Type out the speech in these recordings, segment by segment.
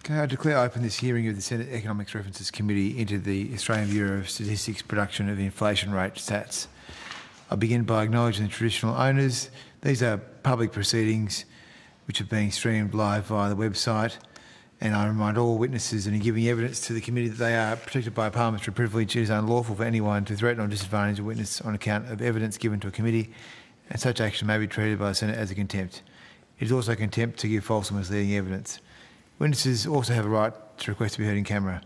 Okay, I declare open this hearing of the Senate Economics References Committee into the Australian Bureau of Statistics production of the inflation rate stats. I begin by acknowledging the traditional owners. These are public proceedings which are being streamed live via the website, and I remind all witnesses in giving evidence to the committee that they are protected by a parliamentary privilege. It is unlawful for anyone to threaten or disadvantage a witness on account of evidence given to a committee, and such action may be treated by the Senate as a contempt. It is also contempt to give false or misleading evidence. Witnesses also have a right to request to be heard in camera.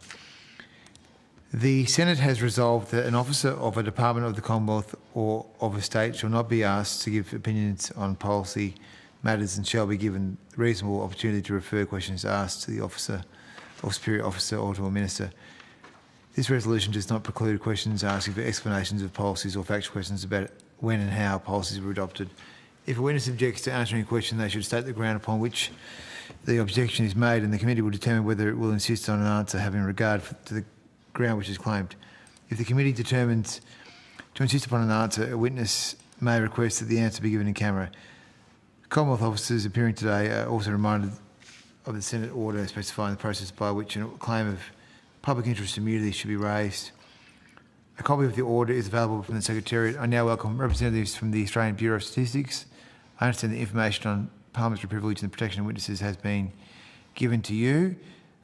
The Senate has resolved that an officer of a department of the Commonwealth or of a state shall not be asked to give opinions on policy matters and shall be given reasonable opportunity to refer questions asked to the officer or superior officer or to a minister. This resolution does not preclude questions asking for explanations of policies or factual questions about when and how policies were adopted. If a witness objects to answering a question, they should state the ground upon which the objection is made, and the committee will determine whether it will insist on an answer having regard to the ground which is claimed. If the committee determines to insist upon an answer, a witness may request that the answer be given in camera. Commonwealth officers appearing today are also reminded of the Senate order specifying the process by which a claim of public interest immunity should be raised. A copy of the order is available from the Secretariat. I now welcome representatives from the Australian Bureau of Statistics. I understand the information on parliamentary privilege and the protection of witnesses has been given to you.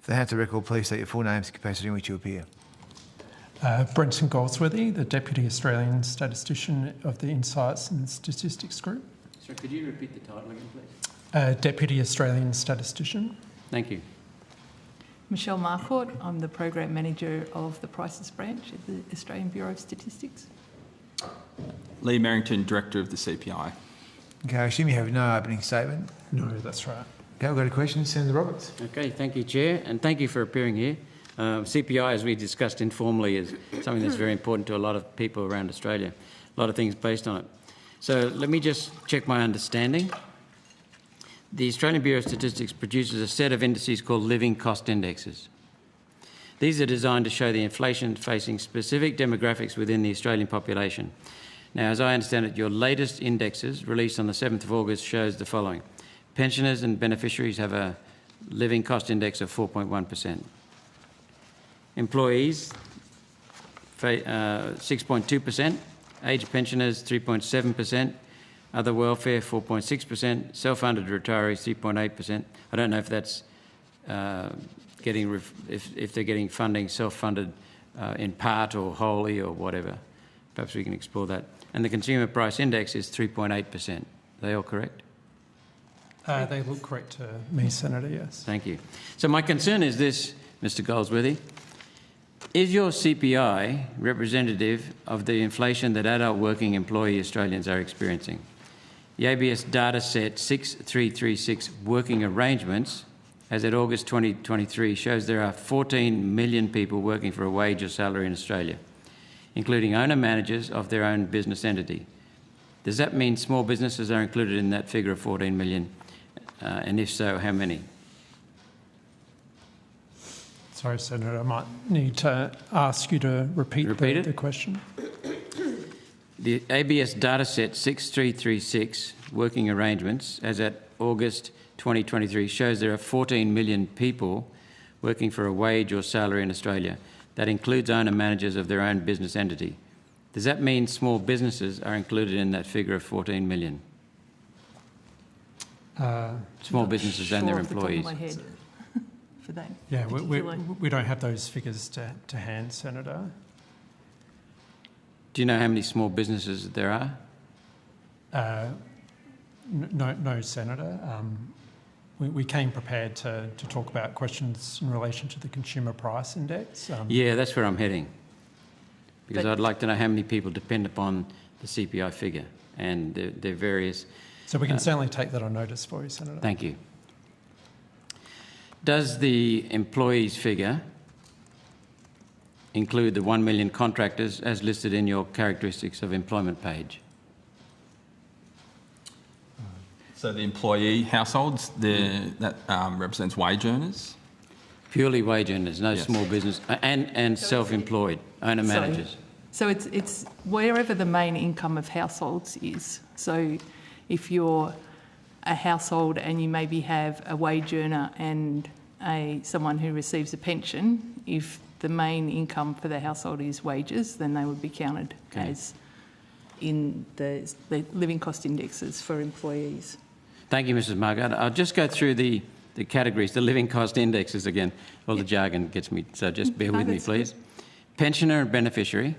For the House of Record, please state your full names and capacity in which you appear. Brenton Goldsworthy, the Deputy Australian Statistician of the Insights and Statistics Group. Sorry, could you repeat the title again, please? Deputy Australian Statistician. Thank you. Michelle Marcourt, I'm the Program Manager of the Prices Branch at the Australian Bureau of Statistics. Lee Merrington, Director of the CPI. Okay, I assume you have no opening statement. No, that's right. Okay, we've got a question. Senator Roberts. Okay, thank you, Chair, and thank you for appearing here. CPI, as we discussed informally, is something that's very important to a lot of people around Australia. A lot of things based on it. So let me just check my understanding. The Australian Bureau of Statistics produces a set of indices called living cost indexes. These are designed to show the inflation facing specific demographics within the Australian population. Now, as I understand it, your latest indexes, released on the 7th of August, shows the following. Pensioners and beneficiaries have a living cost index of 4.1%. Employees, 6.2%. Aged pensioners, 3.7%. Other welfare, 4.6%. Self-funded retirees, 3.8%. I don't know if that's if they're getting funding self-funded in part or wholly or whatever. Perhaps we can explore that. And the consumer price index is 3.8%. Are they all correct? They look correct to me, Senator, yes. Thank you. So my concern is this, Mr Goldsworthy. Is your CPI representative of the inflation that adult working employee Australians are experiencing? The ABS data set 6336 working arrangements as at August 2023 shows there are 14 million people working for a wage or salary in Australia, including owner-managers of their own business entity. Does that mean small businesses are included in that figure of 14 million? And if so, how many? Sorry, Senator, I might need to ask you to repeat the question. The ABS dataset 6336 working arrangements as at August 2023 shows there are 14 million people working for a wage or salary in Australia. That includes owner-managers of their own business entity. Does that mean small businesses are included in that figure of 14 million? Small businesses and their employees. Off the top of my head for that. Yeah, we don't have those figures to hand, Senator. Do you know how many small businesses there are? No, Senator. We came prepared to talk about questions in relation to the consumer price index. Yeah, that's where I'm heading. Because I'd like to know how many people depend upon the CPI figure and their various... So we can certainly take that on notice for you, Senator. Thank you. Does the employees figure include the 1 million contractors as listed in your characteristics of employment page? So the employee households, that represents wage earners? Purely wage earners, no Yes. small business, and self-employed, owner-managers. So it's wherever the main income of households is. So if you're a household and you maybe have a wage earner and someone who receives a pension, if the main income for the household is wages, then they would be counted as in the living cost indexes for employees. Thank you, Mrs. Margaret. I'll just go through the categories, the living cost indexes again. All the jargon gets me, so just bear with me, please. Pensioner and beneficiary.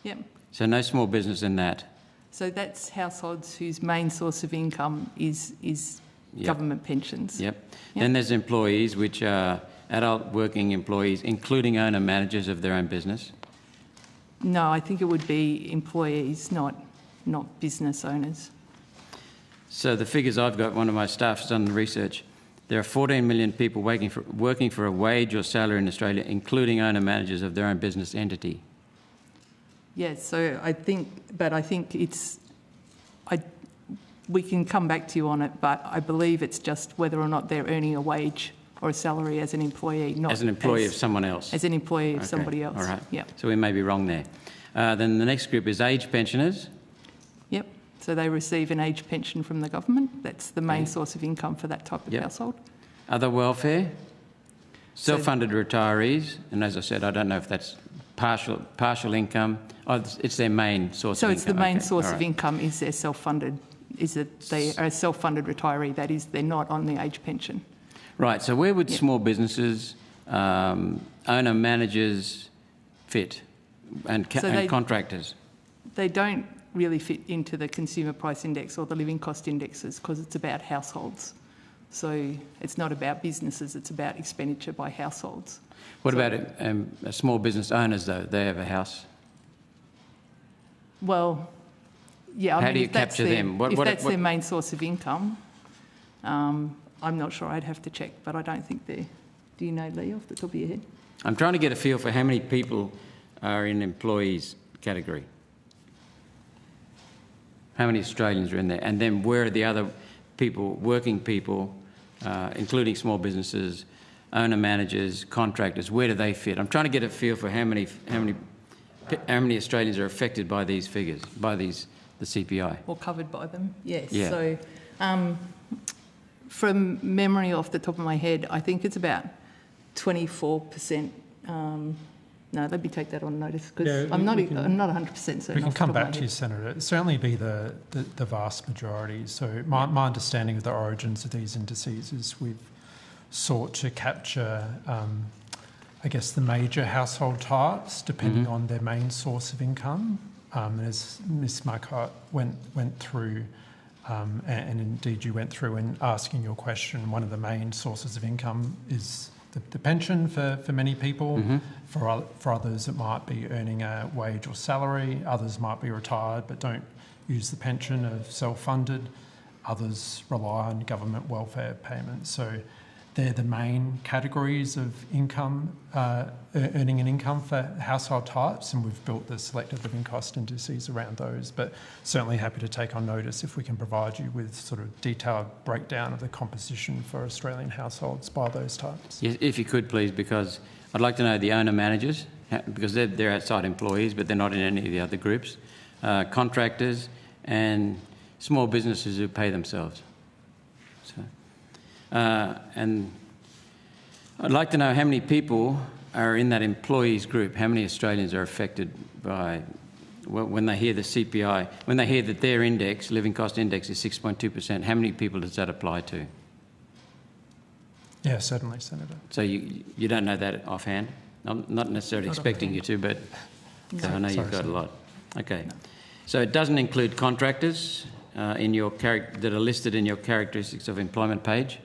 Yep. So no small business in that. So that's households whose main source of income is government pensions. Yep. Then there's employees, which are adult working employees, including owner-managers of their own business. No, I think it would be employees, not business owners. So the figures I've got, one of my staff has done the research. There are 14 million people working for a wage or salary in Australia, including owner-managers of their own business entity. Yes, so I think we can come back to you on it, but I believe it's just whether or not they're earning a wage or a salary as an employee, not as an employee of someone else. As an employee of somebody else. All right. Yep. So we may be wrong there. Then the next group is age pensioners. Yep. So they receive an age pension from the government. That's the main source of income for that type of household. Other welfare, self-funded retirees, and as I said, I don't know if that's partial income. Oh, it's their main source of income. So it's the main source of income is their self-funded, is that they are a self-funded retiree. That is, they're not on the age pension. Right. So where would small businesses, owner-managers fit and contractors? They don't really fit into the consumer price index or the living cost indexes because it's about households. So it's not about businesses, it's about expenditure by households. What about small business owners, though? They have a house. Well, yeah. How do you capture them? If that's their main source of income, I'm not sure. I'd have to check, but I don't think they're... Do you know, Lee, off the top of your head? I'm trying to get a feel for how many people are in employees category. How many Australians are in there? And then where are the other people, working people, including small businesses, owner-managers, contractors, where do they fit? I'm trying to get a feel for how many Australians are affected by these figures, by the CPI. Or covered by them, yes. Yeah. So from memory off the top of my head, I think it's about 24%. No, let me take that on notice because I'm not 100% certain. We can come back to you, Senator. It'll certainly be the vast majority. So my understanding of the origins of these indices is we've sought to capture, I guess, the major household types depending on their main source of income. As Ms Marcotte went through, and indeed you went through in asking your question, one of the main sources of income is the pension for many people. For others, it might be earning a wage or salary. Others might be retired but don't use the pension, are self-funded. Others rely on government welfare payments. So they're the main categories of income, earning an income for household types, and we've built the selected living cost indices around those. But certainly happy to take on notice if we can provide you with sort of detailed breakdown of the composition for Australian households by those types. Yes, if you could, please, because I'd like to know the owner-managers, because they're outside employees, but they're not in any of the other groups, contractors and small businesses who pay themselves. So, and I'd like to know how many people are in that employees group, how many Australians are affected by, when they hear the CPI, when they hear that their index, living cost index, is 6.2%, how many people does that apply to? Yeah, certainly, Senator. So you don't know that offhand? I'm not necessarily expecting you to, but so I know you've got a lot. Okay. No. So it doesn't include contractors in your that are listed in your characteristics of employment page?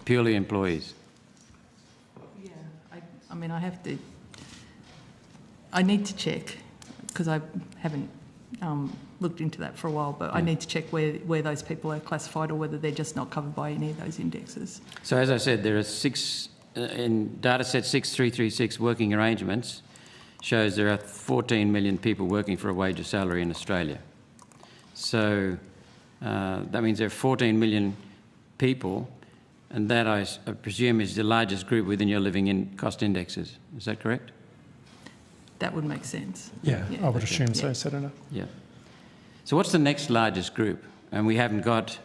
Purely employees? Yeah, I mean, I need to check because I haven't looked into that for a while, but I need to check where those people are classified or whether they're just not covered by any of those indexes. So as I said, there are in dataset 6336 working arrangements shows there are 14 million people working for a wage or salary in Australia. So that means there are 14 million people, and that I presume is the largest group within your living cost indexes. Is that correct? That would make sense. Yeah, I would assume so, Senator. Yeah. So what's the next largest group? And we haven't got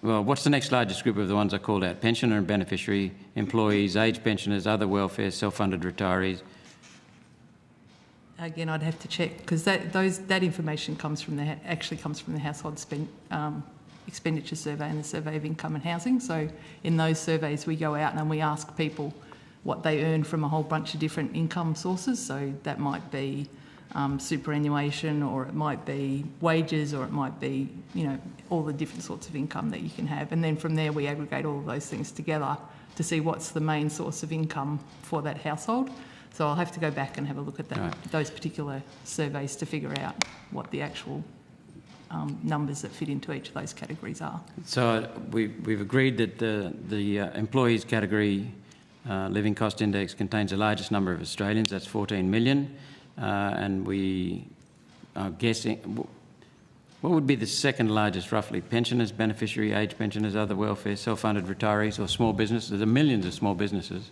well, what's the next largest group of the ones I called out? Pensioner and beneficiary, employees, age pensioners, other welfare, self-funded retirees. Again, I'd have to check because that information comes from actually comes from the household expenditure survey and the survey of income and housing. So in those surveys, we go out and we ask people what they earn from a whole bunch of different income sources. So that might be superannuation, or it might be wages, or it might be, you know, all the different sorts of income that you can have. And then from there, we aggregate all of those things together to see what's the main source of income for that household. So I'll have to go back and have a look at that, Right. those particular surveys to figure out what the actual numbers that fit into each of those categories are. So we've agreed that the employees category living cost index contains the largest number of Australians, that's 14 million, and we are guessing, what would be the second largest roughly? Pensioners, beneficiary, age pensioners, other welfare, self-funded retirees, or small businesses? There are millions of small businesses.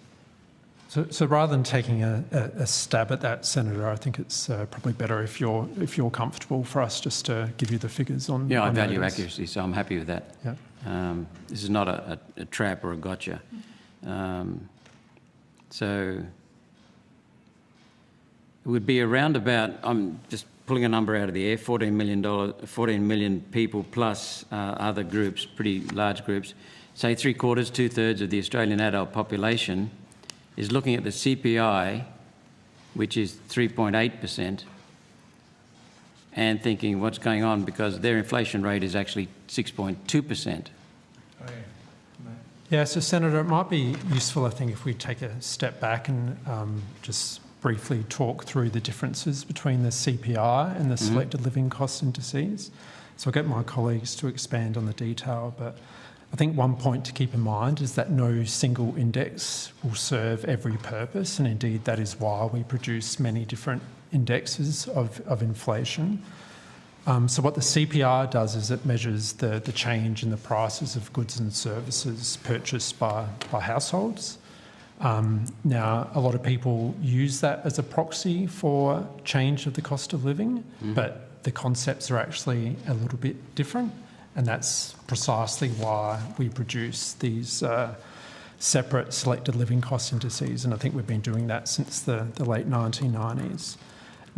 So rather than taking a stab at that, Senator, I think it's probably better if you're comfortable for us just to give you the figures on. Yeah, I on value those. accuracy, so I'm happy with that. Yeah. This is not a trap or a gotcha. So it would be around about, I'm just pulling a number out of the air, $14 million people plus other groups, pretty large groups. Say 3/4, 2/3 of the Australian adult population is looking at the CPI, which is 3.8%, and thinking what's going on because their inflation rate is actually 6.2%. Yeah, so Senator, it might be useful, I think, if we take a step back and just briefly talk through the differences between the CPI and the selected living cost indices. So I'll get my colleagues to expand on the detail, but I think one point to keep in mind is that no single index will serve every purpose, and indeed that is why we produce many different indexes of inflation. So what the CPI does is it measures the change in the prices of goods and services purchased by households. Now, a lot of people use that as a proxy for change of the cost of living, but the concepts are actually a little bit different, and that's precisely why we produce these separate selected living cost indices, and I think we've been doing that since the late 1990s.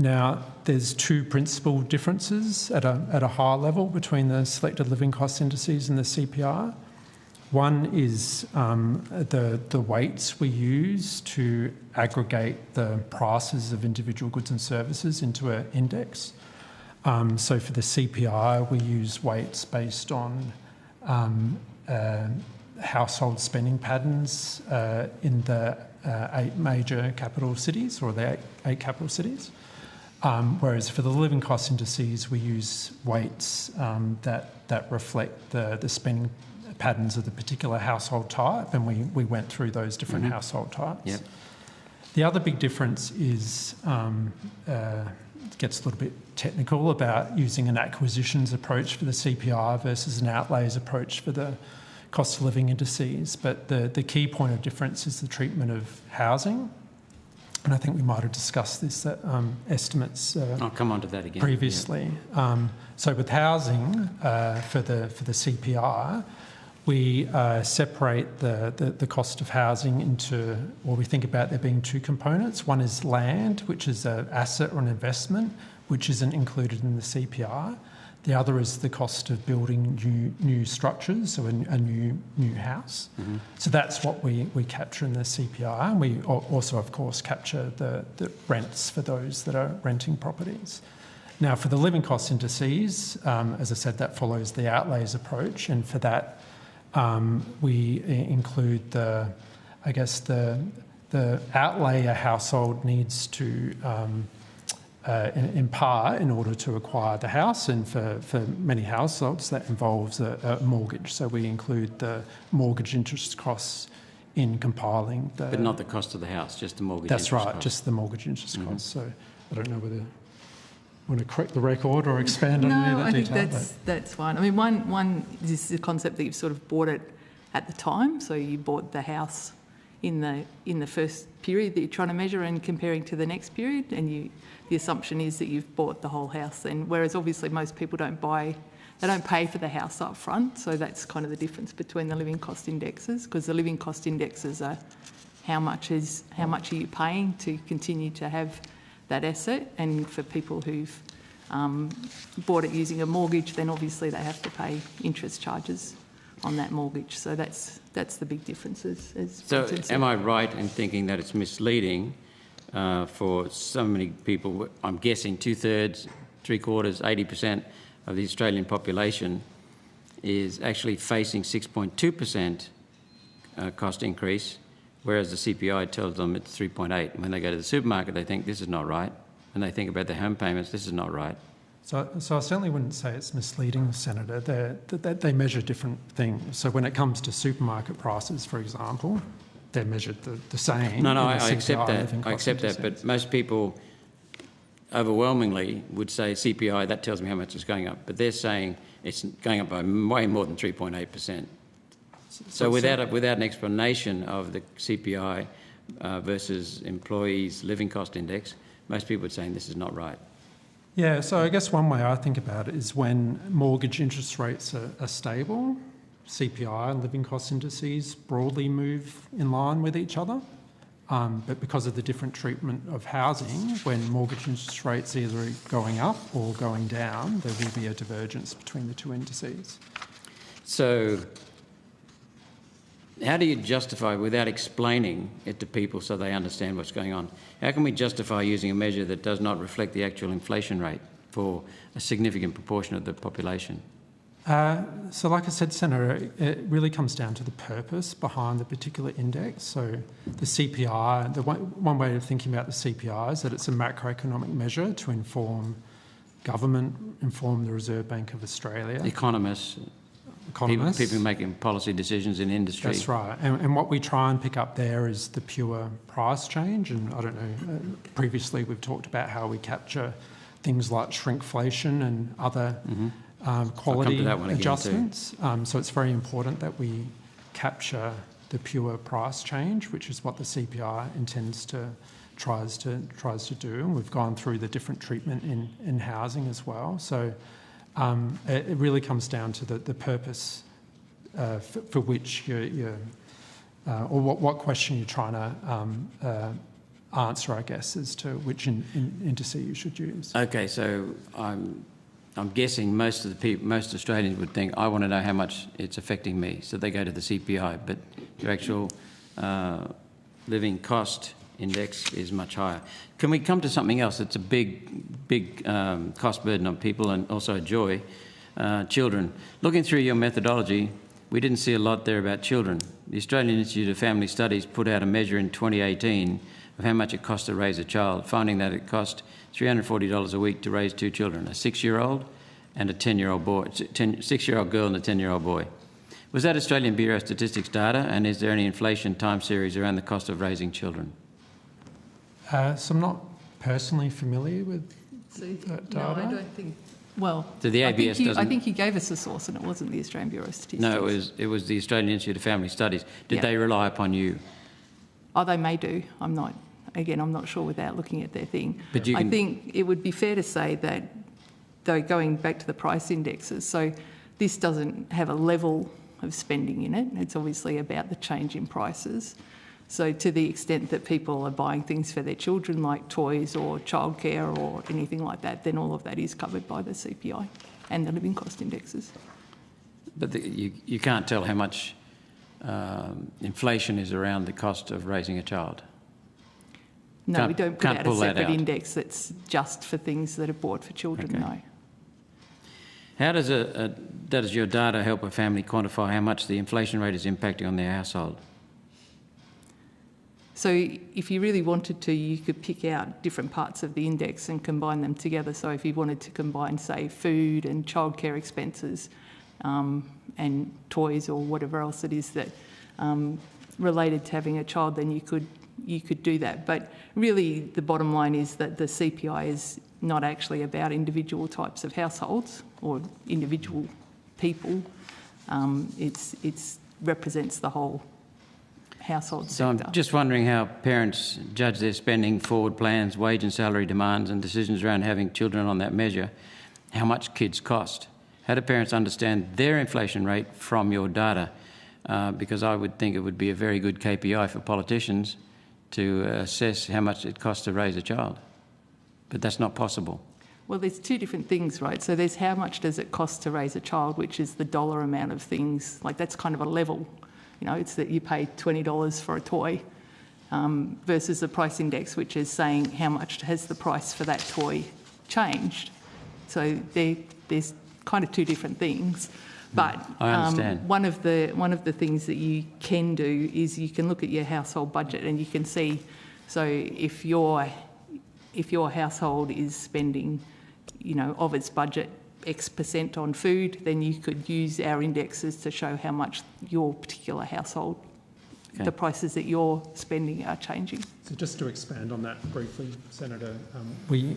Now, there's two principal differences at a higher level between the selected living cost indices and the CPI. One is the weights we use to aggregate the prices of individual goods and services into an index. So for the CPI, we use weights based on household spending patterns in the 8 major capital cities, or the eight capital cities. Whereas for the living cost indices, we use weights that reflect the spending patterns of the particular household type, and we went through those different household types. Yep. The other big difference is, it gets a little bit technical about using an acquisitions approach for the CPI versus an outlays approach for the cost of living indices. But the key point of difference is the treatment of housing. And I think we might have discussed this estimates I'll come on to that again. previously. So with housing, for the CPI, we separate the cost of housing into, well, we think about there being two components. One is land, which is an asset or an investment, which isn't included in the CPI. The other is the cost of building new structures, so a new house. So that's what we capture in the CPI, and we also, of course, capture the rents for those that are renting properties. Now, for the living cost indices, as I said, that follows the outlays approach, and for that, we include the outlay a household needs to in part in order to acquire the house, and for many households that involves a mortgage. So we include the mortgage interest costs in compiling the... But not the cost of the house, just the mortgage That's interest right, cost. just the mortgage interest costs. So I don't know whether you want to correct the record or expand on any of No, that I think detail. that's fine. I mean, one is the concept that you've sort of bought it at the time. So you bought the house in the first period that you're trying to measure and comparing to the next period, and the assumption is that you've bought the whole house then, whereas obviously most people don't buy They don't pay for the house up front, so that's kind of the difference between the living cost indexes, because the living cost indexes are how much are you paying to continue to have that asset, and for people who've bought it using a mortgage, then obviously they have to pay interest charges on that mortgage. So that's the big differences. So am I right in thinking that it's misleading for so many people? I'm guessing 2/3, 3/4, 80% of the Australian population is actually facing 6.2% cost increase, whereas the CPI tells them it's 3.8. When they go to the supermarket, they think this is not right. When they think about their home payments, this is not right. So I certainly wouldn't say it's misleading, Senator. They measure different things. So when it comes to supermarket prices, for example, they're measured the same. No, I in the accept CPI that. living I cost accept that. indices. But most people overwhelmingly would say CPI, that tells me how much it's going up. But they're saying it's going up by way more than 3.8%. So without an explanation of the CPI versus employees' living cost index, most people are saying this is not right. Yeah, so I guess one way I think about it is when mortgage interest rates are stable, CPI and living cost indices broadly move in line with each other. But because of the different treatment of housing, when mortgage interest rates are either going up or going down, there will be a divergence between the two indices. So how do you justify, without explaining it to people so they understand what's going on, how can we justify using a measure that does not reflect the actual inflation rate for a significant proportion of the population? So like I said, Senator, it really comes down to the purpose behind the particular index. So the CPI, one way of thinking about the CPI is that it's a macroeconomic measure to inform government, inform the Reserve Bank of Australia. Economists. People making policy decisions in industry. That's right. And what we try and pick up there is the pure price change. And I don't know, previously we've talked about how we capture things like shrinkflation and other quality adjustments. So it's very important that we capture the pure price change, which is what the CPI tries to do. And we've gone through the different treatment in housing as well. So it really comes down to the purpose for which or what question you're trying to answer, I guess, as to which indice you should use. Okay, so I'm guessing most Australians would think, I want to know how much it's affecting me, so they go to the CPI, but your actual living cost index is much higher. Can we come to something else that's a big cost burden on people and also a joy? Children. Looking through your methodology, we didn't see a lot there about children. The Australian Institute of Family Studies put out a measure in 2018 of how much it costs to raise a child, finding that it cost $340 a week to raise two children, a 6-year-old and a 10-year-old boy, 6-year-old girl and a 10-year-old boy. Was that Australian Bureau of Statistics data, and is there any inflation time series around the cost of raising children? So I'm not personally familiar with that data. No, I don't think. Well, so the ABS I think you gave us a source, and it wasn't the Australian Bureau of Statistics. No, it was the Australian Institute of Family Studies. Did they rely upon you? Oh, they may do. I'm not sure without looking at their thing. But I think it would be fair to say that, though, going back to the price indexes, so this doesn't have a level of spending in it. It's obviously about the change in prices. So to the extent that people are buying things for their children, like toys or childcare or anything like that, then all of that is covered by the CPI and the living cost indexes. But you can't tell how much inflation is around the cost of raising a child? No, we don't put out a separate index that's just for things that are bought for children, okay. no. How does your data help a family quantify how much the inflation rate is impacting on their household? So if you really wanted to, you could pick out different parts of the index and combine them together. So if you wanted to combine, say, food and childcare expenses and toys or whatever else it is that related to having a child, then you could do that. But really the bottom line is that the CPI is not actually about individual types of households or individual people. It represents the whole household sector. So I'm just wondering how parents judge their spending, forward plans, wage and salary demands and decisions around having children on that measure, how much kids cost, How do parents understand their inflation rate from your data? Because I would think it would be a very good KPI for politicians to assess how much it costs to raise a child. But that's not possible. Well, there's two different things, right? So there's how much does it cost to raise a child, which is the dollar amount of things. Like that's kind of a level. You know, it's that you pay $20 for a toy versus the price index, which is saying how much has the price for that toy changed. So there's kind of two different things. But I understand. one of the things that you can do is you can look at your household budget and you can see, so if your household is spending, you know, of its budget X percent on food, then you could use our indexes to show how much your particular household, the prices that you're spending are changing. So just to expand on that briefly, Senator, we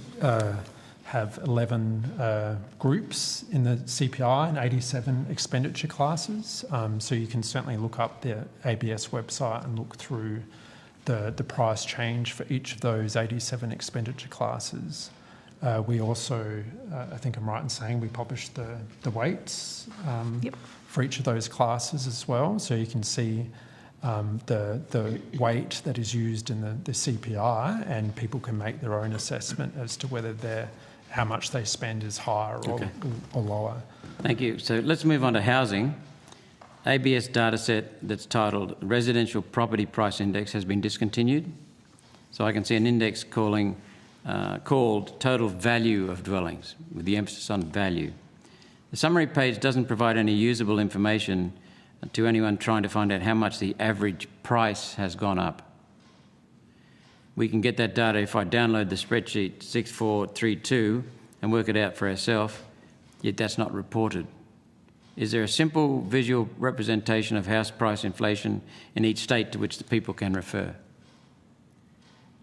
have 11 groups in the CPI and 87 expenditure classes. So you can certainly look up the ABS website and look through the price change for each of those 87 expenditure classes. We also, I think I'm right in saying, we publish the weights for each of those classes as well. So you can see the weight that is used in the CPI, and people can make their own assessment as to whether how much they spend is higher or lower. Thank you. So let's move on to housing. ABS dataset that's titled Residential Property Price Index has been discontinued. So I can see an index called Total Value of Dwellings, with the emphasis on value. The summary page doesn't provide any usable information to anyone trying to find out how much the average price has gone up. We can get that data if I download the spreadsheet 6432 and work it out for ourselves, yet that's not reported. Is there a simple visual representation of house price inflation in each state to which the people can refer?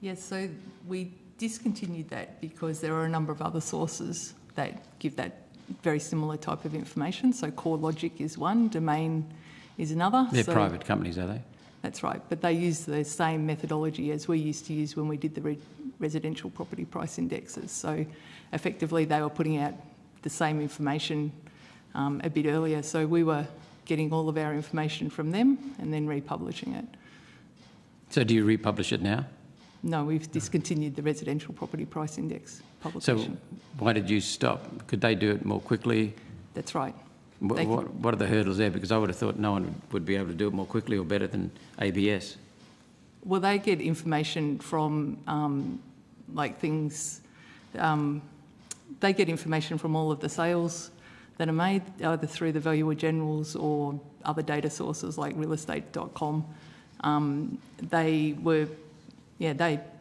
Yes, so we discontinued that because there are a number of other sources that give that very similar type of information. So CoreLogic is one, Domain is another. They're private companies, are they? That's right, but they use the same methodology as we used to use when we did the residential property price indexes. So effectively they were putting out the same information a bit earlier. So we were getting all of our information from them and then republishing it. So do you republish it now? No, we've discontinued the residential property price index publication. So why did you stop? Could they do it more quickly? That's right. What are the hurdles there? Because I would have thought no one would be able to do it more quickly or better than ABS. Well, they get information from they get information from all of the sales that are made, either through the Valuer Generals or other data sources like realestate.com. They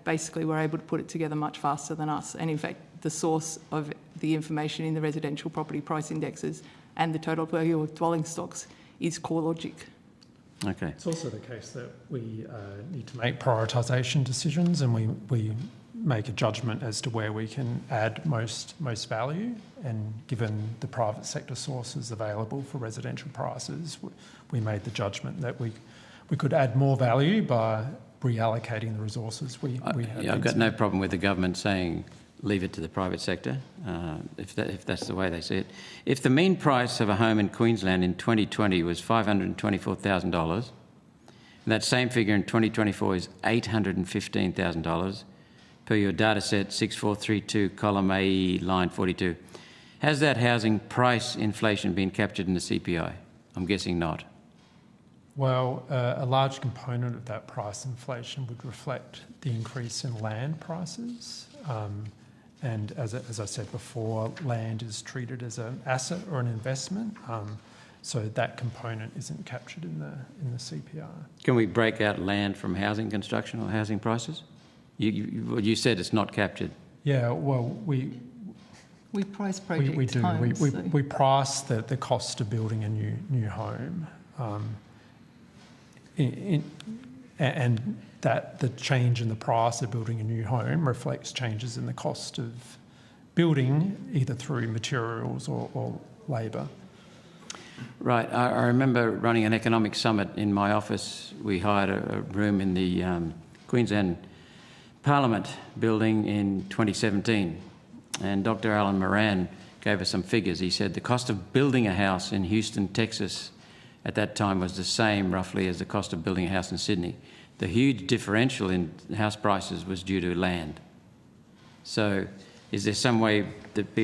basically were able to put it together much faster than us. And in fact, the source of the information in the residential property price indexes and the total value of dwelling stocks is CoreLogic. Okay. It's also the case that we need to make prioritisation decisions, and we make a judgment as to where we can add most value. And given the private sector sources available for residential prices, we made the judgment that we could add more value by reallocating the resources we have. Yeah, I've got no problem with the government saying leave it to the private sector, if that's the way they see it. If the mean price of a home in Queensland in 2020 was $524,000, and that same figure in 2024 is $815,000, per your data set 6432, column A, line 42, has that housing price inflation been captured in the CPI? I'm guessing not. Well, a large component of that price inflation would reflect the increase in land prices. And as I said before, land is treated as an asset or an investment, so that component isn't captured in the CPI. Can we break out land from housing construction or housing prices? You said it's not captured. Yeah, well, we price project we do. homes, We price the cost of building a new home, and that the change in the price of building a new home reflects changes in the cost of building, either through materials or labour. Right. I remember running an economic summit in my office. We hired a room in the Queensland Parliament building in 2017, and Dr. Alan Moran gave us some figures. He said the cost of building a house in Houston, Texas, at that time was the same roughly as the cost of building a house in Sydney. The huge differential in house prices was due to land. So is there some way that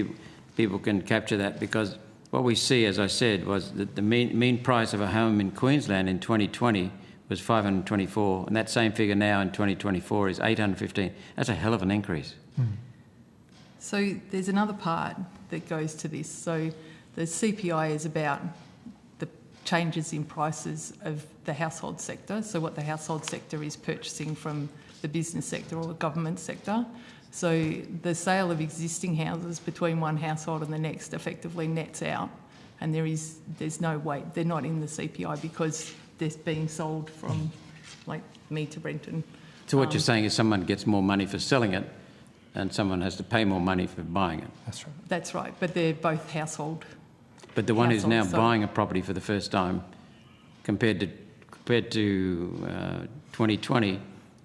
people can capture that? Because what we see, as I said, was that the mean price of a home in Queensland in 2020 was $524, and that same figure now in 2024 is $815. That's a hell of an increase. So there's another part that goes to this. So the CPI is about the changes in prices of the household sector, so what the household sector is purchasing from the business sector or the government sector. So the sale of existing houses between one household and the next effectively nets out, and there's no weight. They're not in the CPI because they're being sold from like me to Brenton. So what you're saying is someone gets more money for selling it and someone has to pay more money for buying it. That's right. That's right, but they're both household. But the one who's now Household, so- buying a property for the first time, compared to 2020,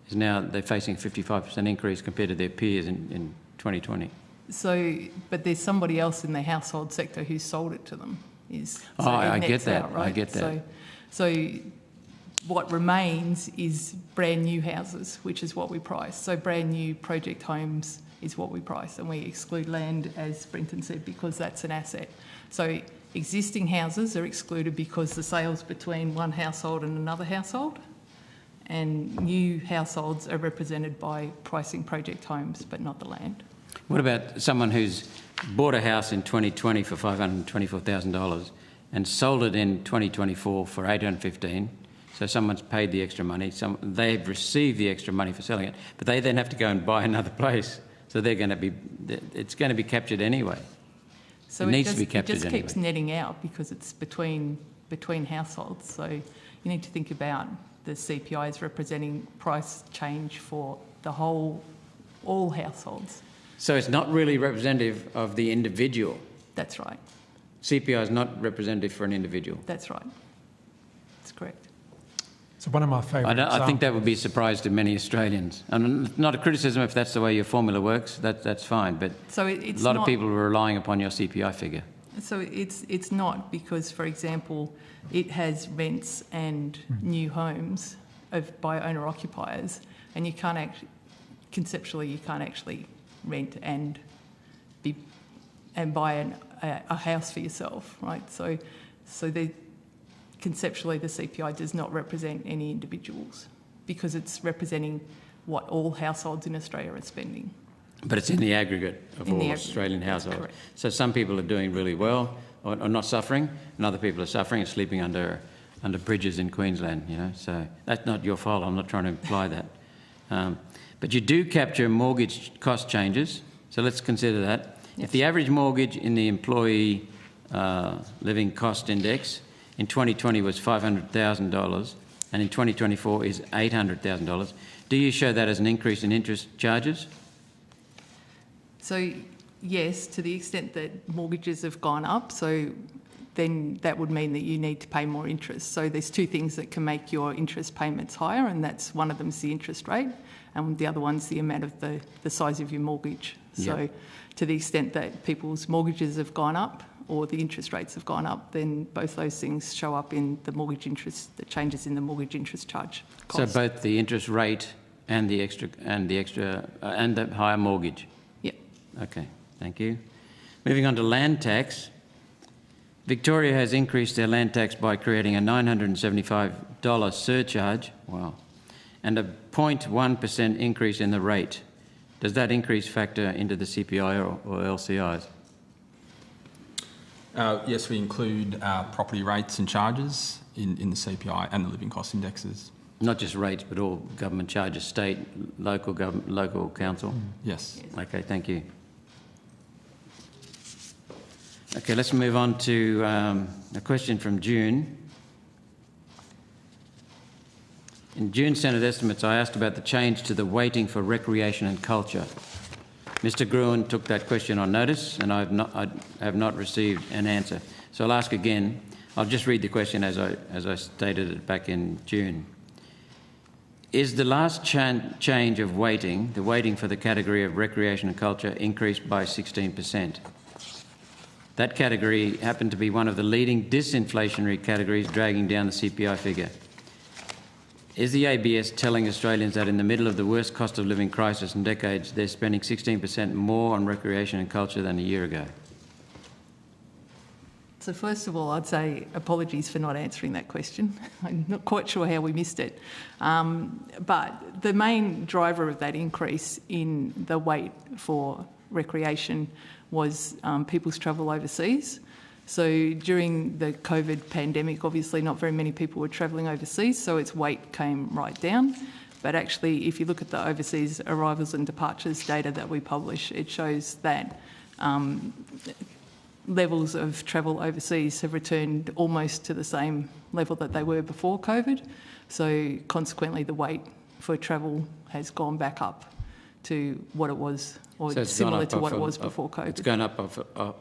is now they're facing a 55% increase compared to their peers in 2020. So, but there's somebody else in the household sector who's sold it to them. I get nets that. out, right? I get that. So what remains is brand new houses, which is what we price. So brand new project homes is what we price, and we exclude land, as Brenton said, because that's an asset. So existing houses are excluded because the sales between one household and another household, and new households are represented by pricing project homes, but not the land. What about someone who's bought a house in 2020 for $524,000 and sold it in 2024 for $815,000? So someone's paid the extra money. They've received the extra money for selling it, but they then have to go and buy another place. So it's going to be captured anyway. So It needs to be captured It just keeps anyway. netting out because it's between households. So you need to think about the CPI as representing price change for all households. So it's not really representative of the individual. That's right. CPI is not representative for an individual. That's right. That's correct. So one of my favourite I think that would be a surprise to many Australians. And not a criticism if that's the way your formula works, that's fine. But So it's a lot not, of people are relying upon your CPI figure. So it's not because, for example, it has rents and new homes by owner occupiers, and you can't actually rent and buy a house for yourself, right? So conceptually, the CPI does not represent any individuals because it's representing what all households in Australia are spending. But it's in the aggregate of In the all aggregate, Australian that's households. correct. So some people are doing really well or not suffering, and other people are suffering and sleeping under bridges in Queensland, you know. So that's not your fault. I'm not trying to imply that. But you do capture mortgage cost changes. So let's consider that. Yes. If the average mortgage in the employee living cost index in 2020 was $500,000 and in 2024 is $800,000, do you show that as an increase in interest charges? So yes, to the extent that mortgages have gone up, so then that would mean that you need to pay more interest. So there's two things that can make your interest payments higher, and that's one of them is the interest rate, and the other one's the amount of the size of your mortgage. So Yep. to the extent that people's mortgages have gone up or the interest rates have gone up, then both those things show up in the mortgage interest, the changes in the mortgage interest charge cost. So both the interest rate and the higher mortgage. Yep. Okay, thank you. Moving on to land tax. Victoria has increased their land tax by creating a $975 surcharge, wow, and a 0.1% increase in the rate. Does that increase factor into the CPI or LCIs? Yes, we include property rates and charges in the CPI and the living cost indexes. Not just rates, but all government charges, state, local government, local council? Yes. Okay, thank you. Okay, let's move on to a question from June. In June's Senate estimates, I asked about the change to the weighting for recreation and culture. Mr. Gruen took that question on notice, and I have not received an answer. So I'll ask again. I'll just read the question as I stated it back in June. Is the last change of weighting, the weighting for the category of recreation and culture, increased by 16%? That category happened to be one of the leading disinflationary categories, dragging down the CPI figure. Is the ABS telling Australians that in the middle of the worst cost of living crisis in decades, they're spending 16% more on recreation and culture than a year ago? So first of all, I'd say apologies for not answering that question. I'm not quite sure how we missed it. But the main driver of that increase in the wait for recreation was people's travel overseas. So during the COVID pandemic, obviously not very many people were travelling overseas, so its weight came right down. But actually, if you look at the overseas arrivals and departures data that we publish, it shows that levels of travel overseas have returned almost to the same level that they were before COVID. So consequently, the weight for travel has gone back up to what it was, or So it's similar gone up to what off it was before COVID. It's gone up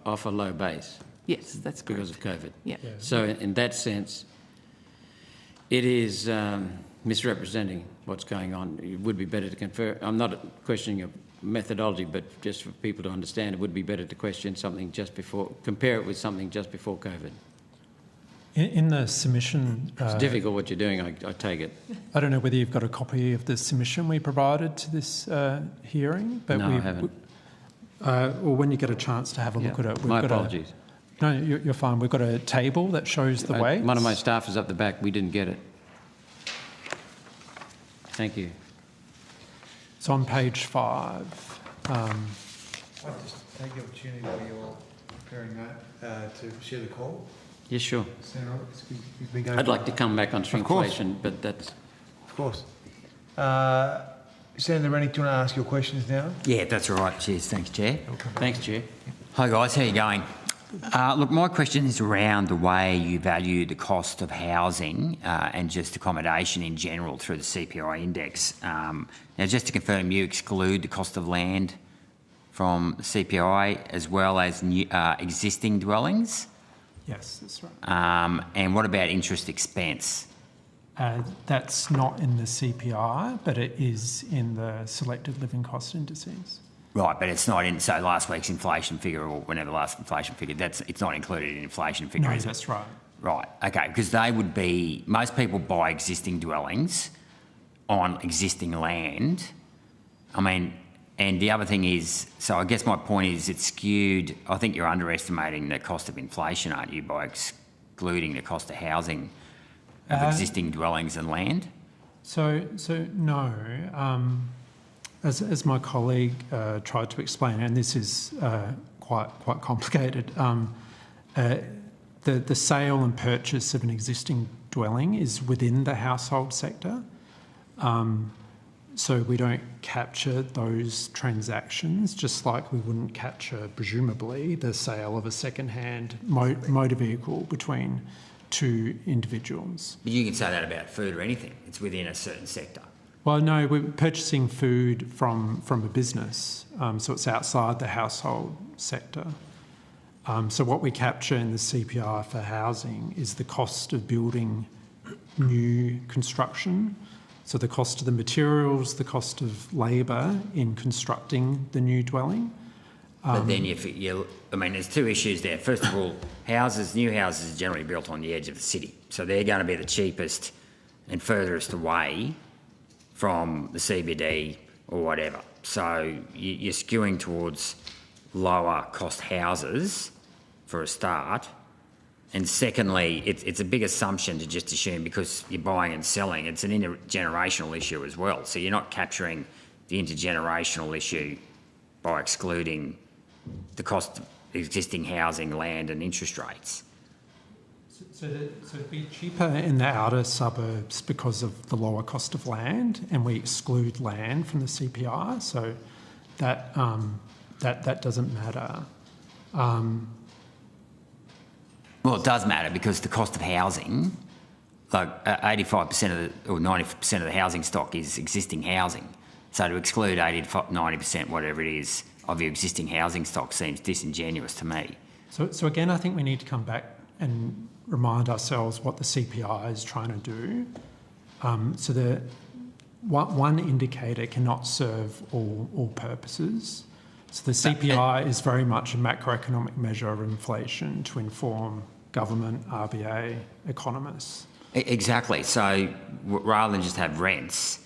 off a low base Yes, that's correct. because of COVID. Yeah. So in that sense, it is misrepresenting what's going on. It would be better to confer. I'm not questioning your methodology, but just for people to understand, it would be better to question something just before, compare it with something just before COVID. In the submission, It's difficult what you're doing, I take it. I don't know whether you've got a copy of the submission we provided to this hearing, but No, I haven't. Or when you get a chance to have a look at it, My apologies. No, you're fine. We've got a table that shows the weights. One of my staff is up the back. We didn't get it. Thank you. It's on page 5. I'll just take the opportunity while you're preparing that to share the call. Yes, sure. Senator Roberts, we've been going I'd like to come back on Of course. shrinkflation, but that's... Of course. Senator Rennick, do you want to ask your questions now? Yeah, that's all right. Cheers. Thanks, Chair. Thanks, Chair. Hi, guys. How you going? Look, my question is around the way you value the cost of housing and just accommodation in general through the CPI index. Now, just to confirm, you exclude the cost of land from the CPI as well as new, existing dwellings? Yes, that's right. And what about interest expense? That's not in the CPI, but it is in the selected living cost indices. Right, but it's not in, so last week's inflation figure or whenever last inflation figure, it's not included in inflation figure, No, is it? that's right. Right, okay, because they would be, most people buy existing dwellings on existing land. I mean, and the other thing is, so I guess my point is it's skewed, I think you're underestimating the cost of inflation, aren't you, by excluding the cost of housing of existing dwellings and land? So no. As my colleague tried to explain, and this is quite complicated, the sale and purchase of an existing dwelling is within the household sector. So we don't capture those transactions, just like we wouldn't capture, presumably, the sale of a second-hand motor vehicle between two individuals. But you can say that about food or anything. It's within a certain sector. Well, no, we're purchasing food from a business, so it's outside the household sector. So what we capture in the CPI for housing is the cost of building new construction, so the cost of the materials, the cost of labour in constructing the new dwelling. But then I mean, there's two issues there. First of all, new houses are generally built on the edge of the city, so they're going to be the cheapest and furthest away from the CBD or whatever. So you're skewing towards lower cost houses for a start. And secondly, it's a big assumption to just assume because you're buying and selling, it's an intergenerational issue as well. So you're not capturing the intergenerational issue by excluding the cost of existing housing, land and interest rates. So it'd be cheaper in the outer suburbs because of the lower cost of land, and we exclude land from the CPI, so that doesn't matter. Well, it does matter because the cost of housing, like 85% or 90% of the housing stock is existing housing. So to exclude 80 to 90%, whatever it is, of your existing housing stock seems disingenuous to me. So again, I think we need to come back and remind ourselves what the CPI is trying to do. So the one indicator cannot serve all purposes. So the CPI is very much a macroeconomic measure of inflation to inform government, RBA, economists. Exactly. So rather than just have rents,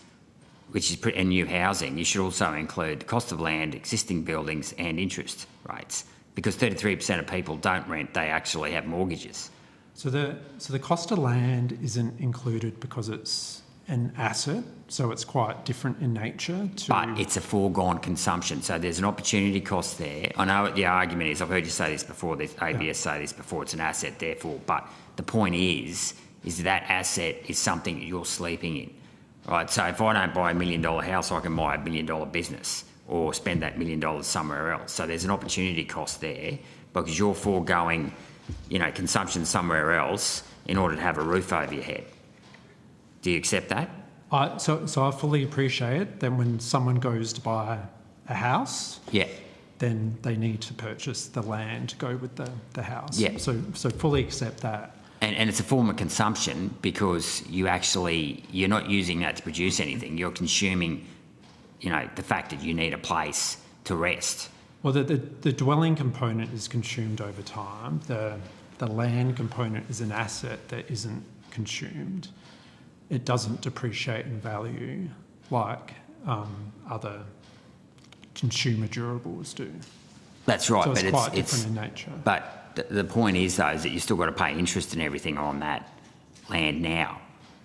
which is and new housing, you should also include the cost of land, existing buildings, and interest rates. Because 33% of people don't rent; they actually have mortgages. So the cost of land isn't included because it's an asset, so it's quite different in nature to... But it's a foregone consumption, so there's an opportunity cost there. I know what the argument is, I've heard you say this before, ABS say this before, it's an asset therefore, but the point is that asset is something that you're sleeping in, right? So if I don't buy $1 million house, I can buy $1 million business or spend that $1 million somewhere else. So there's an opportunity cost there because you're foregoing, consumption somewhere else in order to have a roof over your head. Do you accept that? So I fully appreciate that when someone goes to buy a house, Yeah. then they need to purchase the land to go with the house. Yeah. So fully accept that. And it's a form of consumption because you're not using that to produce anything. You're consuming, the fact that you need a place to rest. Well, the dwelling component is consumed over time. The land component is an asset that isn't consumed. It doesn't depreciate in value like other consumer durables do. That's right, So but it's quite different in nature. But the point is, though, is that you've still got to pay interest and everything on that land now.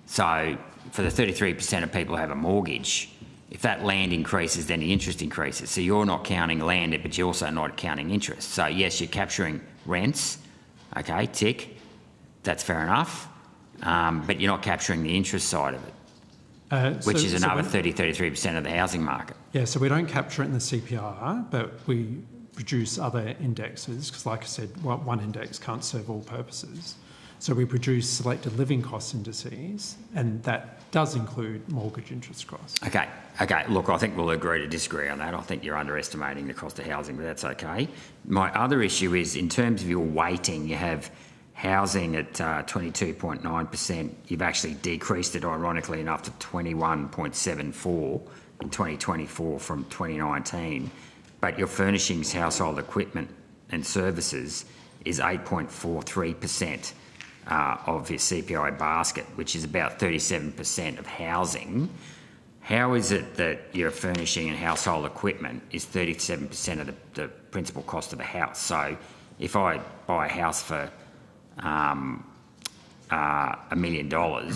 So for the 33% of people who have a mortgage, if that land increases, then the interest increases. So you're not counting land, but you're also not counting interest. So yes, you're capturing rents. Okay, tick. That's fair enough. But you're not capturing the interest side of it, which is another 33% of the housing market. Yeah, so we don't capture it in the CPI, but we produce other indexes because, like I said, one index can't serve all purposes. So we produce selected living cost indices, and that does include mortgage interest costs. Okay. Look, I think we'll agree to disagree on that. I think you're underestimating the cost of housing, but that's okay. My other issue is in terms of your weighting, you have housing at 22.9%. You've actually decreased it, ironically enough, to 21.74 in 2024 from 2019. But your furnishings, household equipment and services is 8.43% of your CPI basket, which is about 37% of housing. How is it that your furnishing and household equipment is 37% of the principal cost of a house? So if I buy a house for $1 million,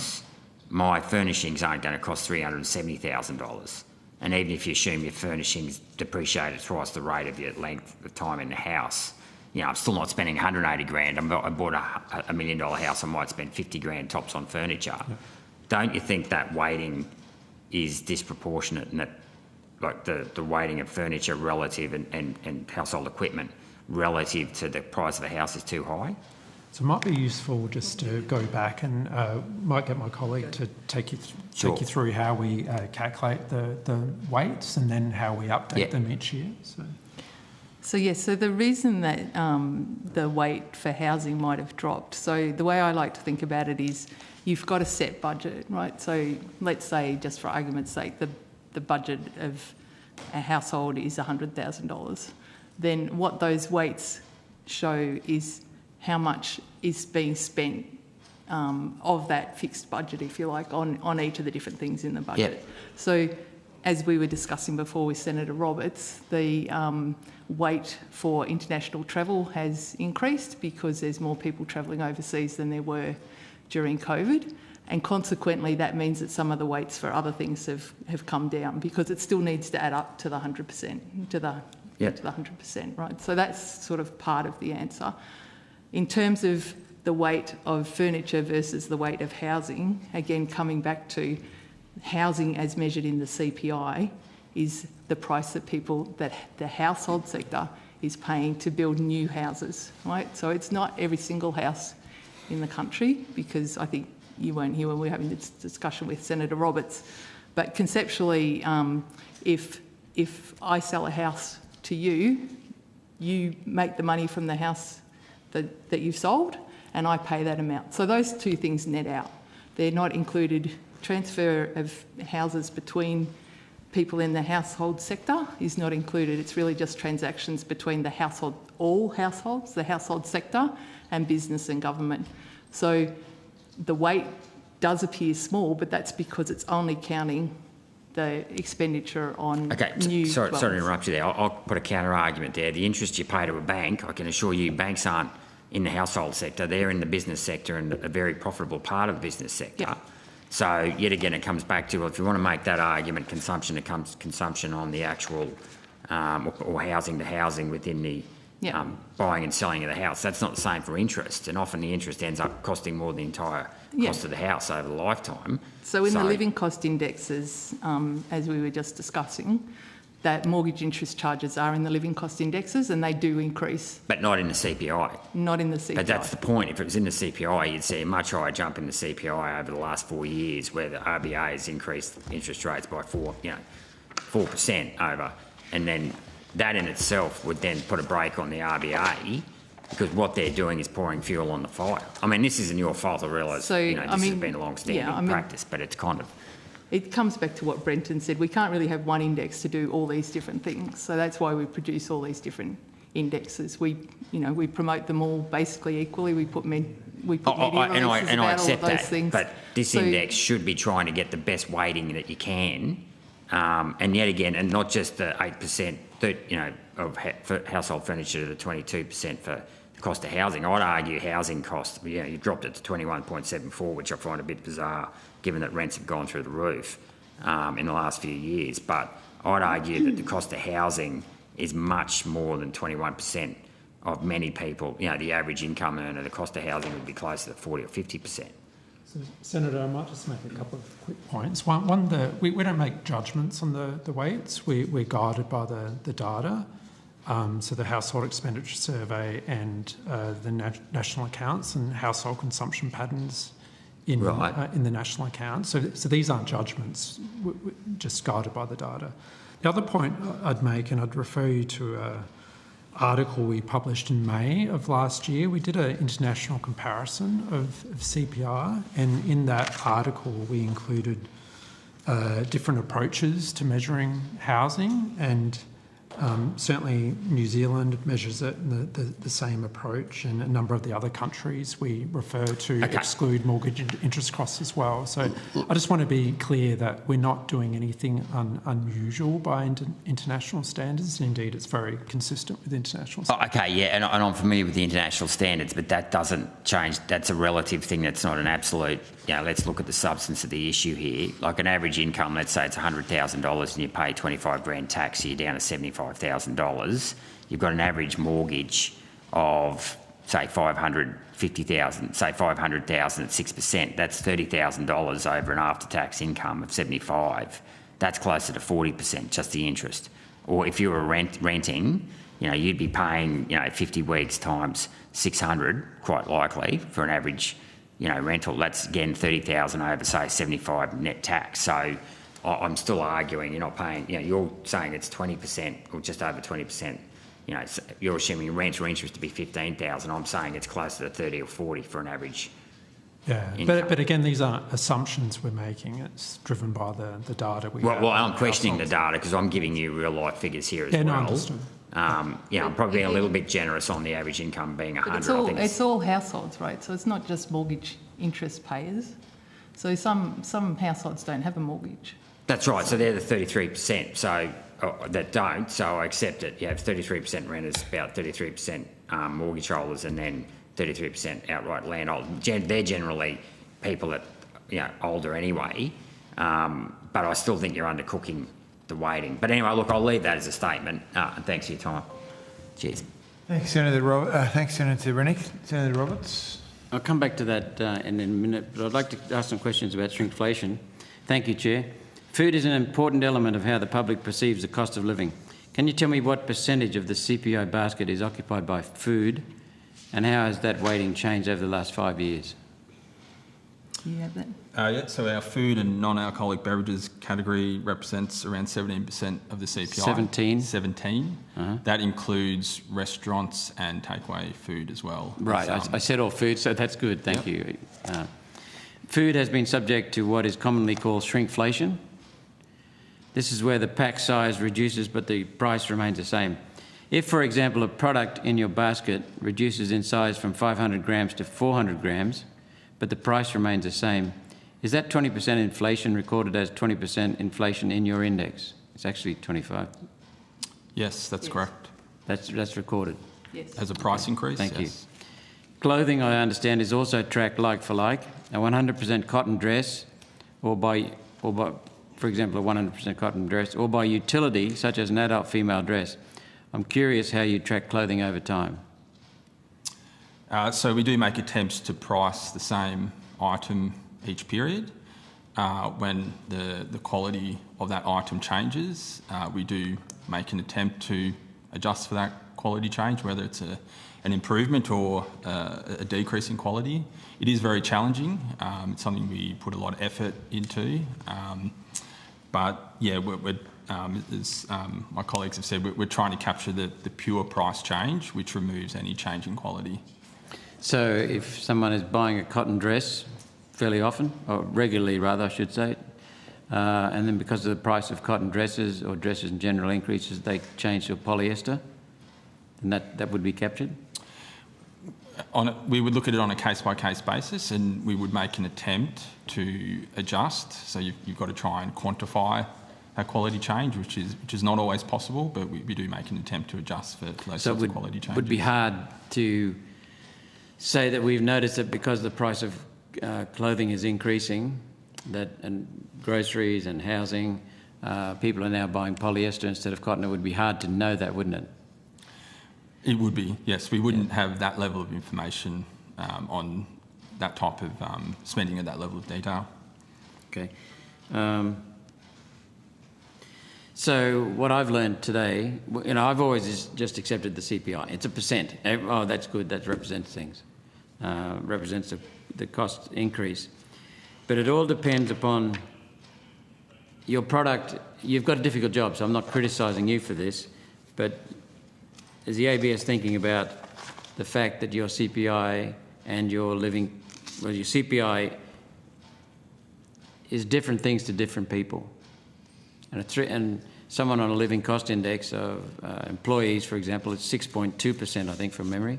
my furnishings aren't going to cost $370,000. And even if you assume your furnishings depreciated twice the rate of your length of time in the house, I'm still not spending 180 grand. I bought a $1 million house, I might spend 50 grand tops on furniture. Yeah. Don't you think that weighting is disproportionate and that, like the weighting of furniture relative and household equipment relative to the price of a house is too high? So it might be useful just to go back and might get my colleague to take you through how we calculate the weights and then how we update them each year. So the reason that the weight for housing might have dropped, so the way I like to think about it is you've got a set budget, right? So let's say, just for argument's sake, the budget of a household is $100,000. Then what those weights show is how much is being spent of that fixed budget, if you like, on each of the different things in the budget. Yep. So as we were discussing before with Senator Roberts, the weight for international travel has increased because there's more people travelling overseas than there were during COVID. And consequently, that means that some of the weights for other things have come down because it still needs to add up to the 100%, to the 100%, right? So that's sort of part of the answer. In terms of the weight of furniture versus the weight of housing, again, coming back to housing as measured in the CPI is the price that the household sector is paying to build new houses, right? So it's not every single house in the country, because I think you weren't here when we were having this discussion with Senator Roberts, but conceptually, if I sell a house to you, you make the money from the house that you've sold, and I pay that amount. So those two things net out. They're not included transfer of houses between people in the household sector is not included. It's really just transactions between the household, all households, the household sector, and business and government. So the weight does appear small, but that's because it's only counting the expenditure on new sorry to dwellings. interrupt you there. I'll put a counter argument there. The interest you pay to a bank, I can assure you, banks aren't in the household sector. They're in the business sector and a very profitable part of the business sector. Yep. So yet again, it comes back to, well, if you want to make that argument, consumption, it comes consumption on the actual or housing to housing within the Yep. buying and selling of the house. That's not the same for interest, and often the interest ends up costing more than the entire cost of the house over the lifetime. So in the living cost indexes, as we were just discussing, that mortgage interest charges are in the living cost indexes and they do increase, But not in the CPI. not in the CPI. But that's the point. If it was in the CPI, you'd see a much higher jump in the CPI over the last 4 years, where the RBA has increased interest rates by 4% over, and then that in itself would then put a brake on the RBA, because what they're doing is pouring fuel on the fire. I mean, this isn't your fault. I realise So, this I has mean, been a long-standing yeah, I mean- practice, but it's kind of. It comes back to what Brenton said. We can't really have one index to do all these different things. So that's why we produce all these different indexes. We promote them all basically equally. We put media releases I about all accept of those that, things. but this So- index should be trying to get the best weighting that you can, and yet again, and not just the 8%, of for household furniture to the 22% for the cost of housing. I'd argue housing costs, you've dropped it to 21.74, which I find a bit bizarre, given that rents have gone through the roof in the last few years. But I'd argue that the cost of housing is much more than 21% of many people. The average income earner, the cost of housing would be closer to 40 or 50%. So, Senator, I might just make a couple of quick points. One we don't make judgments on the weights. We're guided by the data. So the Household Expenditure Survey and the national accounts and household consumption patterns in the national accounts. So these aren't judgments, we're just guided by the data. The other point I'd make, and I'd refer you to an article we published in May of last year. We did an international comparison of CPI, and in that article we included different approaches to measuring housing, and certainly New Zealand measures it in the same approach, and a number of the other countries we refer to exclude mortgage interest costs as well. So I just want to be clear that we're not doing anything unusual by international standards. Indeed, it's very consistent with international standards. And I'm familiar with the international standards, but that doesn't change. That's a relative thing. That's not an absolute. Let's look at the substance of the issue here. Like an average income, let's say it's $100,000 and you pay 25 grand tax, so you're down to $75,000. You've got an average mortgage of, say, $550,000, say $500,000 at 6%. That's $30,000 over an after-tax income of 75. That's closer to 40%, just the interest. Or if you were renting, you'd be paying, 50 weeks times 600, quite likely, for an average, rental. That's again 30,000 over, say, 75 net tax. So I'm still arguing you're not paying. You're saying it's 20% or just over 20%. You're assuming rent or interest to be 15,000. I'm saying it's closer to 30 or 40 for an average. Yeah, but again, these aren't assumptions we're making. It's driven by the data we have. Well, I'm questioning the data because I'm giving you real life figures here as well. No, understood. I'm probably being a little bit generous on the average income being 100. It's all households, right? So it's not just mortgage interest payers. So some households don't have a mortgage. That's right. So they're the 33%. So that don't. So I accept it. You have 33% renters, about 33% mortgage holders, and then 33% outright landholders. They're generally people that older anyway. But I still think you're undercooking the weighting. But anyway, look, I'll leave that as a statement. And thanks for your time. Cheers. Thanks, Senator Rennick. Senator Roberts. I'll come back to that in a minute, but I'd like to ask some questions about shrinkflation. Thank you, Chair. Food is an important element of how the public perceives the cost of living. Can you tell me what percentage of the CPI basket is occupied by food, and how has that weighting changed over the last 5 years? Do you have that? So our food and non-alcoholic beverages category represents around 17% of the CPI. 17. Uh-huh. That includes restaurants and takeaway food as well. Right, I said all food, so that's good, thank you. Food has been subject to what is commonly called shrinkflation. This is where the pack size reduces but the price remains the same. If, for example, a product in your basket reduces in size from 500 grams to 400 grams, but the price remains the same, is that 20% inflation recorded as 20% inflation in your index? It's actually 25. Yes, that's correct. That's recorded. Yes. As a price increase? Thank you. Yes. Clothing, I understand, is also tracked like for like. A 100% cotton dress, or by, for example, a 100% cotton dress, or by utility, such as an adult female dress. I'm curious how you track clothing over time. So we do make attempts to price the same item each period. When the quality of that item changes, we do make an attempt to adjust for that quality change, whether it's an improvement or a decrease in quality. It is very challenging. It's something we put a lot of effort into. But yeah, as my colleagues have said, we're trying to capture the pure price change, which removes any change in quality. So if someone is buying a cotton dress fairly often, or regularly rather I should say, and then because of the price of cotton dresses or dresses in general increases, they change to polyester, then that would be captured? We would look at it on a case-by-case basis, and we would make an attempt to adjust. So you've got to try and quantify that quality change, which is not always possible, but we do make an attempt to adjust for those sorts of quality changes. So it would be hard to say that we've noticed that because the price of clothing is increasing, and groceries and housing, people are now buying polyester instead of cotton. It would be hard to know that, wouldn't it? It would be, yes. We wouldn't have that level of information on that type of spending at that level of detail. Okay. So what I've learned today, I've always just accepted the CPI. It's a percent. Oh, that's good. That represents things. Represents the cost increase. But it all depends upon your product. You've got a difficult job, so I'm not criticising you for this, but is the ABS thinking about the fact that your CPI and your CPI is different things to different people? And someone on a living cost index of employees, for example, it's 6.2%, I think, from memory.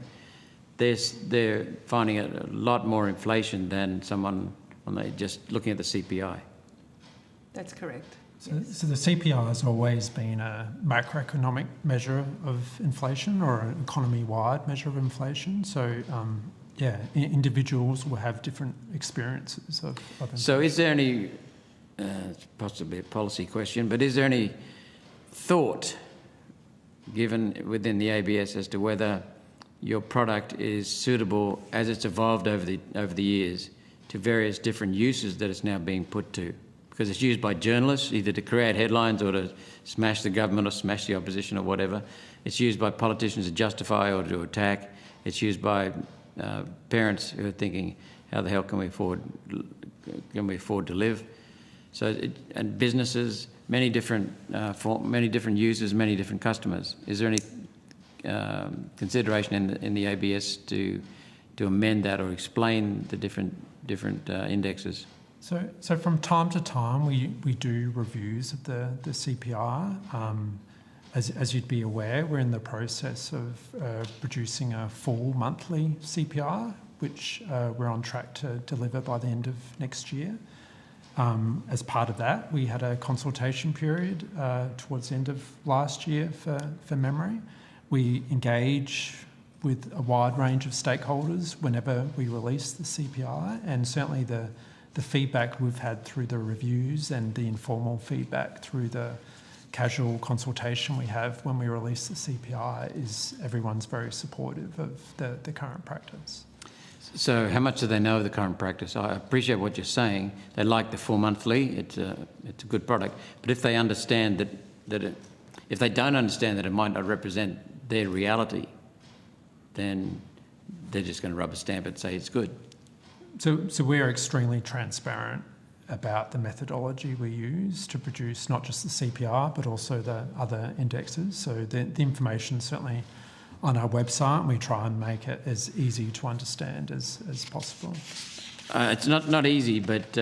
They're finding it a lot more inflation than someone when they're just looking at the CPI. That's correct. So the CPI has always been a macroeconomic measure of inflation or an economy-wide measure of inflation. So, individuals will have different experiences of inflation. So is there any, it's possibly a policy question, but is there any thought given within the ABS as to whether your product is suitable as it's evolved over the years to various different uses that it's now being put to? Because it's used by journalists either to create headlines or to smash the government or smash the opposition or whatever. It's used by politicians to justify or to attack. It's used by parents who are thinking, how the hell can we afford to live? So, and businesses, many different users, many different customers. Is there any consideration in the ABS to amend that or explain the different indexes? So from time to time, we do reviews of the CPI. As you'd be aware, we're in the process of producing a full monthly CPI, which we're on track to deliver by the end of next year. As part of that, we had a consultation period towards the end of last year for memory. We engage with a wide range of stakeholders whenever we release the CPI, and certainly the feedback we've had through the reviews and the informal feedback through the casual consultation we have when we release the CPI is everyone's very supportive of the current practice. So how much do they know of the current practice? I appreciate what you're saying. They like the full monthly. It's a good product. But if they understand if they don't understand that it might not represent their reality, then they're just going to rubber stamp it and say it's good. So we're extremely transparent about the methodology we use to produce not just the CPI but also the other indexes. So the information's certainly on our website, and we try and make it as easy to understand as possible. It's not easy, but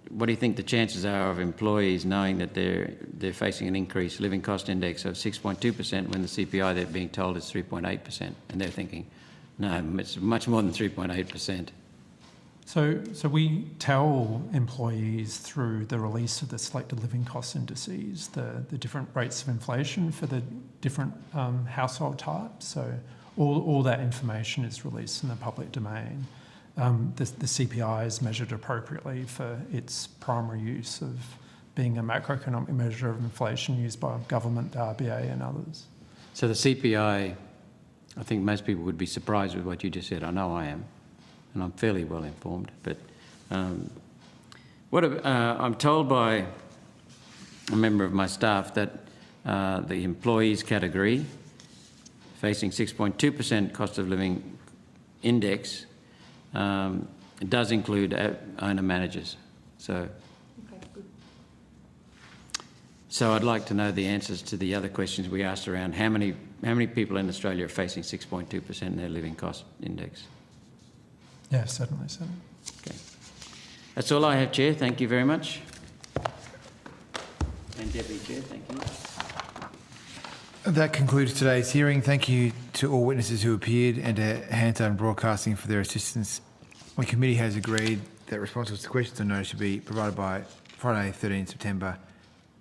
what do you think the chances are of employees knowing that they're facing an increased living cost index of 6.2% when the CPI they're being told is 3.8%, and they're thinking, no, it's much more than 3.8%. So we tell employees through the release of the selected living cost indices the different rates of inflation for the different household types. So all that information is released in the public domain. The CPI is measured appropriately for its primary use of being a macroeconomic measure of inflation used by government, the RBA and others. So the CPI, I think most people would be surprised with what you just said. I know I am, and I'm fairly well informed. But I'm told by a member of my staff that the employees category facing 6.2% cost of living index it does include owner-managers. So I'd like to know the answers to the other questions we asked around how many people in Australia are facing 6.2% in their living cost index. Yeah, certainly. Okay. That's all I have, Chair. Thank you very much. And Deputy Chair, thank you. That concludes today's hearing. Thank you to all witnesses who appeared and to Hansard Broadcasting for their assistance. The committee has agreed that responses to questions and notice should be provided by Friday, 13 September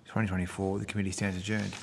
2024. The committee stands adjourned.